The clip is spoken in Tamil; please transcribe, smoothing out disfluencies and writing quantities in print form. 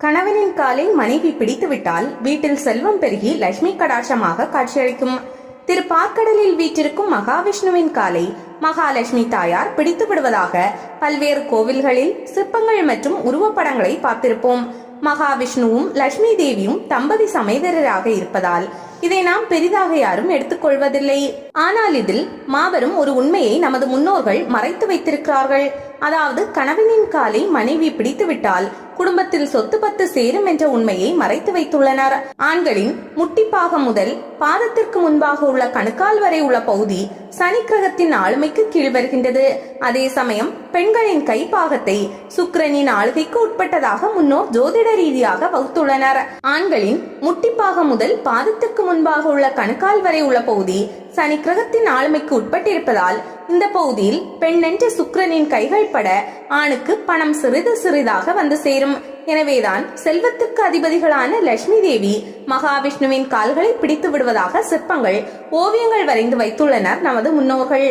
கணவனின் காலை மனைவி பிடித்துவிட்டால் வீட்டில் செல்வம் பெருகி லட்சுமி கடாட்சமாக காட்சியளிக்கும். திருப்பார்க்கடலில் வீற்றிருக்கும் மகாவிஷ்ணுவின் காலை மகாலட்சுமி தாயார் பிடித்து விடுவதாக பல்வேறு கோவில்களில் சிற்பங்கள் மற்றும் உருவப்படங்களை பார்த்திருப்போம். மகாவிஷ்ணுவும் லட்சுமி தேவியும் தம்பதி சமேதரராக இருப்பதால் இதை நாம் பெரிதாக யாரும் எடுத்துக்கொள்வதில்லை. ஆனால் இதில் மாபெரும் ஒரு உண்மையை நமது முன்னோர்கள் மறைத்து வைத்திருக்கிறார்கள். அதாவது கணவனின் காலை மனைவி பிடித்துவிட்டால் குடும்பத்தில் சொத்து பத்து சேரும் என்ற உண்மையை மறைத்து வைத்துள்ளனர். ஆண்களின் முட்டிப்பாகம் முதல் பாதத்திற்கு முன்பாக உள்ள கணுக்கால் வரை உள்ள பகுதி சனி கிரகத்தின் ஆளுமைக்கு கீழ் வருகின்றது. அதே சமயம் பெண்களின் கைப்பாகத்தை சுக்கிரனின் ஆளுகைக்கு உட்பட்டதாக முன்னோர் ஜோதிட ரீதியாக வகுத்துள்ளனர். ஆண்களின் முட்டிப்பாகம் முதல் பாதத்திற்கு முன்பாக உள்ள கணுக்கால் வரை உள்ள பகுதி சனி கிரகத்தின் ஆளுமைக்கு உட்பட்டிருப்பதால் இந்த பகுதியில் பெண் என்ற சுக்கிரனின் கைகள் பட ஆணுக்கு பணம் சிறிது சிறிதாக வந்து சேரும். எனவேதான் செல்வத்துக்கு அதிபதிகளான லட்சுமி தேவி மகாவிஷ்ணுவின் கால்களை பிடித்து விடுவதாக சிற்பங்கள் ஓவியங்கள் வரைந்து வைத்துள்ளனர் நமது முன்னோர்கள்.